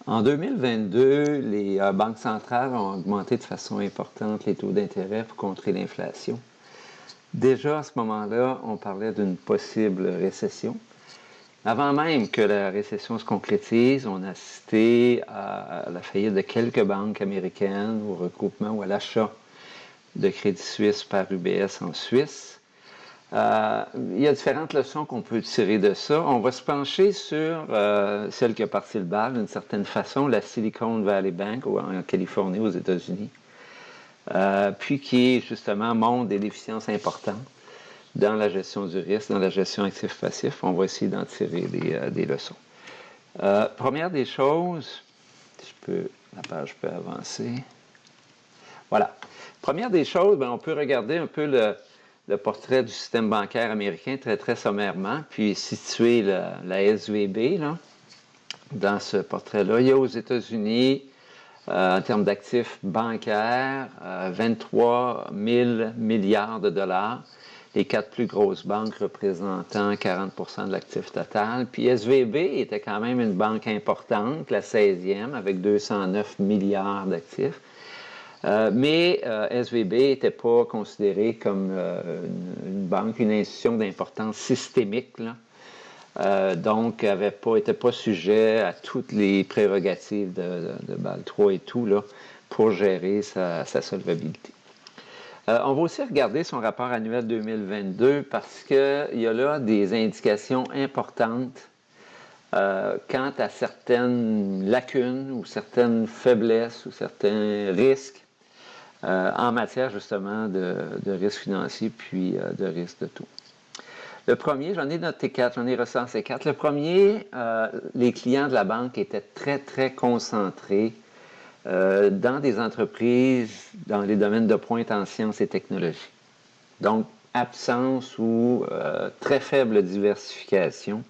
En 2022, les banques centrales ont augmenté de façon importante les taux d'intérêt pour contrer l'inflation. Déjà à ce moment-là, on parlait d'une possible récession. Avant même que la récession se concrétise, on a assisté à la faillite de quelques banques américaines, au regroupement ou à l'achat de Crédit Suisse par UBS en Suisse. Il y a différentes leçons qu'on peut tirer de ça. On va se pencher sur celle qui a parti le bal d'une certaine façon, la Silicon Valley Bank en Californie, aux États-Unis, puis qui justement montre des déficiences importantes dans la gestion du risque, dans la gestion actif-passif. On va essayer d'en tirer des leçons. Première des choses, si la page peut avancer. Voilà. Première des choses, on peut regarder un peu le portrait du système bancaire américain très, très sommairement, puis situer la SVB là, dans ce portrait-là. Il y a aux États-Unis, en termes d'actifs bancaires, 23 000 milliards de dollars, les 4 plus grosses banques représentant 40 de l'actif total. Puis SVB était quand même une banque importante, la 16e, avec 209 milliards d'actifs. Mais SVB n'était pas considéré comme une banque, une institution d'importance systémique, là. Donc n'était pas sujet à toutes les prérogatives de Bâle III et tout là, pour gérer sa solvabilité. On va aussi regarder son rapport annuel 2022 parce qu'il y a là des indications importantes quant à certaines lacunes ou certaines faiblesses ou certains risques en matière justement de risque financier puis de risque de taux. Le premier, j'en ai noté 4, j'en ai recensé 4. Le premier, les clients de la banque étaient très, très concentrés dans des entreprises dans les domaines de pointe en sciences et technologies. Donc, absence ou très faible diversification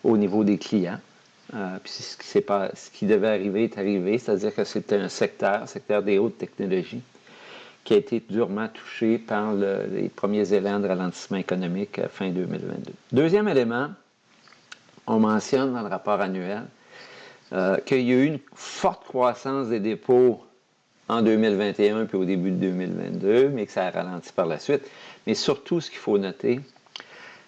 au niveau des clients. Puis ce qui devait arriver est arrivé, c'est-à-dire que c'était un secteur des hautes technologies, qui a été durement touché par les premiers élans de ralentissement économique fin 2022. Deuxième élément, on mentionne dans le rapport annuel qu'il y a eu une forte croissance des dépôts en 2021 puis au début de 2022, mais que ça a ralenti par la suite. Mais surtout, ce qu'il faut noter,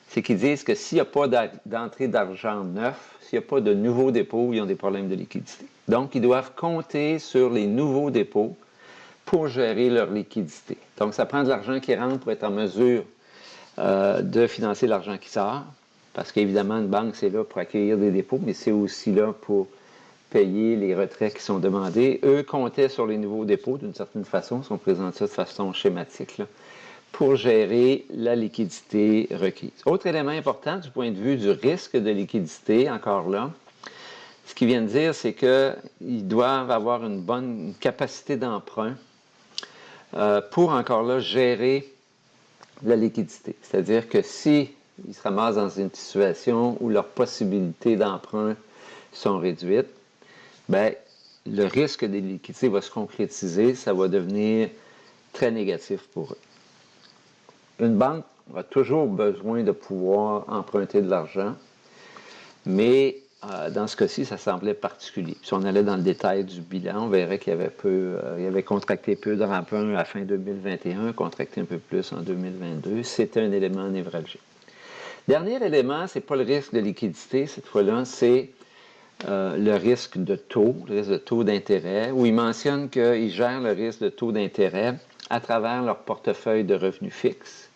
c'est qu'ils disent que s'il n'y a pas d'entrée d'argent neuf, s'il n'y a pas de nouveaux dépôts, ils ont des problèmes de liquidité. Donc, ils doivent compter sur les nouveaux dépôts pour gérer leur liquidité. Donc, ça prend de l'argent qui rentre pour être en mesure de financer l'argent qui sort, parce qu'évidemment, une banque, c'est là pour accueillir des dépôts, mais c'est aussi là pour payer les retraits qui sont demandés. Eux comptaient sur les nouveaux dépôts d'une certaine façon, si on présente ça de façon schématique, là, pour gérer la liquidité requise. Autre élément important du point de vue du risque de liquidité, encore là, ce qu'ils viennent dire, c'est qu'ils doivent avoir une bonne capacité d'emprunt pour, encore là, gérer la liquidité. C'est-à-dire que si ils se ramassent dans une situation où leurs possibilités d'emprunt sont réduites, bien, le risque de liquidité va se concrétiser, ça va devenir très négatif pour eux. Une banque a toujours besoin de pouvoir emprunter de l'argent, mais dans ce cas-ci, ça semblait particulier. Si on allait dans le détail du bilan, on verrait qu'il y avait contracté peu de remprunts à fin 2021, contracté un peu plus en 2022. C'était un élément névralgique. Dernier élément, c'est pas le risque de liquidité, cette fois-là, c'est le risque de taux, le risque de taux d'intérêt, où ils mentionnent qu'ils gèrent le risque de taux d'intérêt à travers leur portefeuille de revenus fixes.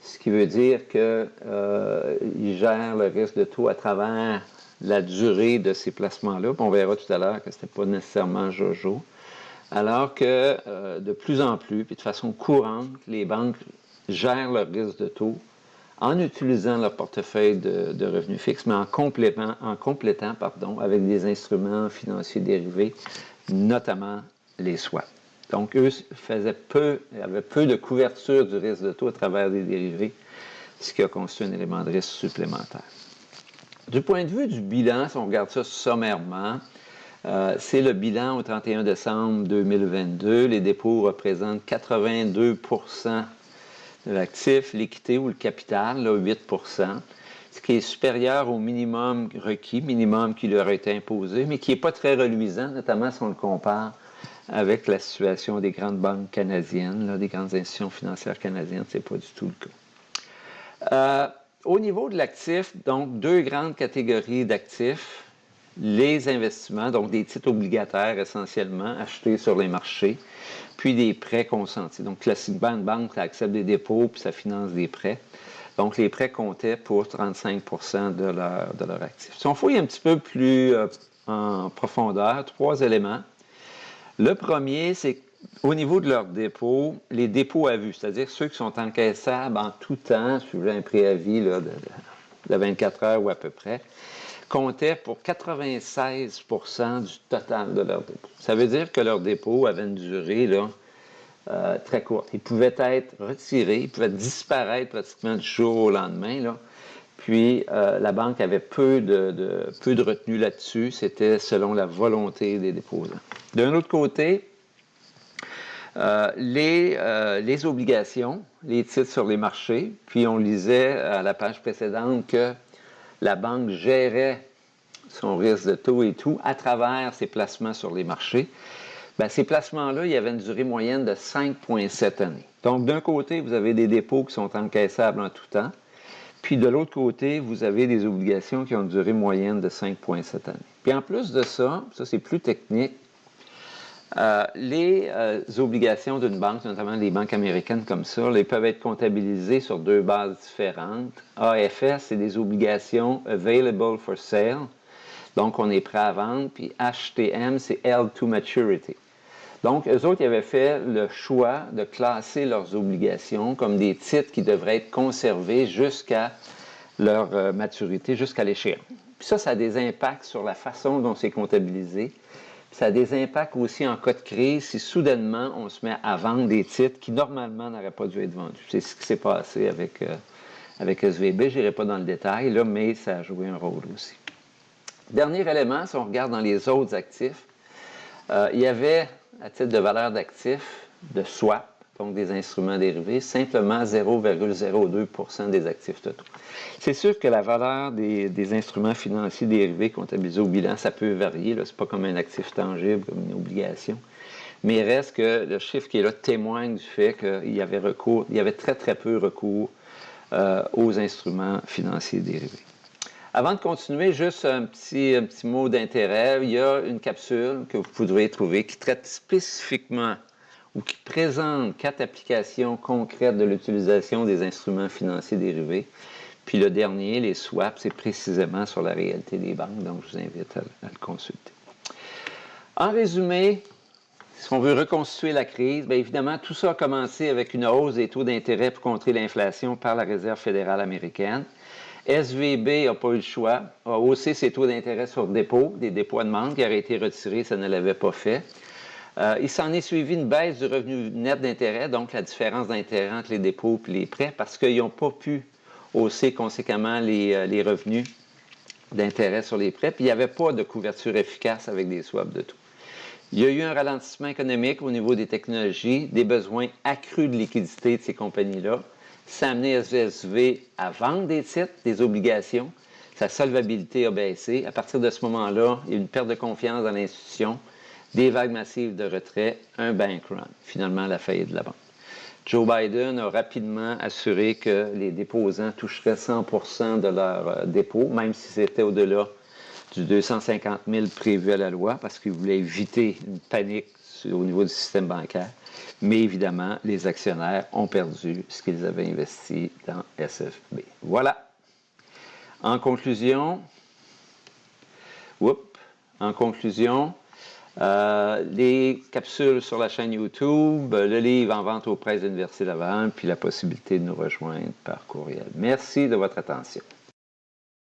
Ce qui veut dire qu'ils gèrent le risque de taux à travers la durée de ces placements-là. On verra tout à l'heure que ce n'était pas nécessairement jojo. Alors que de plus en plus, puis de façon courante, les banques gèrent leur risque de taux en utilisant leur portefeuille de revenus fixes, mais en complétant avec des instruments financiers dérivés, notamment les swaps. Donc, eux avaient peu de couverture du risque de taux à travers des dérivés, ce qui a constitué un élément de risque supplémentaire. Du point de vue du bilan, si on regarde ça sommairement, c'est le bilan au 31 décembre 2022. Les dépôts représentent 82% de l'actif, l'équité ou le capital, là, 8%. ce qui est supérieur au minimum requis, minimum qui leur a été imposé, mais qui n'est pas très reluisant, notamment si on le compare avec la situation des grandes banques canadiennes, là, des grandes institutions financières canadiennes, ce n'est pas du tout le cas. Au niveau de l'actif, donc deux grandes catégories d'actifs, les investissements, donc des titres obligataires essentiellement, achetés sur les marchés, puis des prêts consentis. Donc classiquement, une banque, ça accepte des dépôts, puis ça finance des prêts. Donc les prêts comptaient pour 35 de leur actif. Si on fouille un petit peu plus en profondeur, trois éléments. Le premier, c'est au niveau de leurs dépôts, les dépôts à vue, c'est-à-dire ceux qui sont encaissables en tout temps, suivant un préavis là, de 24 heures ou à peu près, comptaient pour 96 du total de leurs dépôts. Ça veut dire que leurs dépôts avaient une durée là, très courte. Ils pouvaient être retirés, ils pouvaient disparaître pratiquement du jour au lendemain, là. Puis, la banque avait peu de retenue là-dessus. C'était selon la volonté des déposants. D'un autre côté, les obligations, les titres sur les marchés, puis on lisait à la page précédente que la banque gérait son risque de taux et tout à travers ses placements sur les marchés. Bien, ces placements-là, il y avait une durée moyenne de 5,7 années. Donc, d'un côté, vous avez des dépôts qui sont encaissables en tout temps. Puis de l'autre côté, vous avez des obligations qui ont une durée moyenne de 5,7 années. Puis en plus de ça c'est plus technique, les obligations d'une banque, notamment les banques américaines comme ça, ils peuvent être comptabilisées sur deux bases différentes. AFS, c'est des obligations Available for Sale, donc on est prêt à vendre, puis HTM, c'est Held to Maturity. Donc, eux autres, ils avaient fait le choix de classer leurs obligations comme des titres qui devraient être conservés jusqu'à leur maturité, jusqu'à l'échéance. Puis ça a des impacts sur la façon dont c'est comptabilisé. Puis ça a des impacts aussi en cas de crise si soudainement on se met à vendre des titres qui normalement n'auraient pas dû être vendus. C'est ce qui s'est passé avec SVB. Je n'irai pas dans le détail, là, mais ça a joué un rôle aussi. Dernier élément, si on regarde dans les autres actifs, il y avait, à titre de valeur d'actifs, de swap, donc des instruments dérivés, simplement 0,02 des actifs totaux. C'est sûr que la valeur des instruments financiers dérivés comptabilisés au bilan, ça peut varier. Ce n'est pas comme un actif tangible, comme une obligation. Mais il reste que le chiffre qui est là témoigne du fait qu'il y avait très, très peu recours aux instruments financiers dérivés. Avant de continuer, juste un petit mot d'intérêt. Il y a une capsule que vous pourrez trouver qui traite spécifiquement ou qui présente 4 applications concrètes de l'utilisation des instruments financiers dérivés. Puis le dernier, les swaps, c'est précisément sur la réalité des banques, donc je vous invite à le consulter. En résumé, si on veut reconstituer la crise, bien évidemment, tout ça a commencé avec une hausse des taux d'intérêt pour contrer l'inflation par la Réserve fédérale américaine. SVB n'a pas eu le choix, a haussé ses taux d'intérêt sur dépôt, des dépôts à demande qui auraient été retirés, ça ne l'avait pas fait. Il s'en est suivi une baisse du revenu net d'intérêt, donc la différence d'intérêt entre les dépôts et les prêts, parce qu'ils n'ont pas pu hausser conséquemment les revenus d'intérêt sur les prêts, puis il n'y avait pas de couverture efficace avec des swaps de taux. Il y a eu un ralentissement économique au niveau des technologies, des besoins accrus de liquidité de ces compagnies-là. Ça a amené SVB à vendre des titres, des obligations. Sa solvabilité a baissé. À partir de ce moment-là, il y a eu une perte de confiance dans l'institution, des vagues massives de retrait, un bank run. Finalement, la faillite de la banque. Joe Biden a rapidement assuré que les déposants toucheraient 100% de leurs dépôts, même si c'était au-delà du 250 000 prévu à la loi, parce qu'il voulait éviter une panique au niveau du système bancaire. Mais évidemment, les actionnaires ont perdu ce qu'ils avaient investi dans SFB. Voilà. En conclusion, les capsules sur la chaîne YouTube, le livre en vente aux presses de l'Université Laval, puis la possibilité de nous rejoindre par courriel. Merci de votre attention.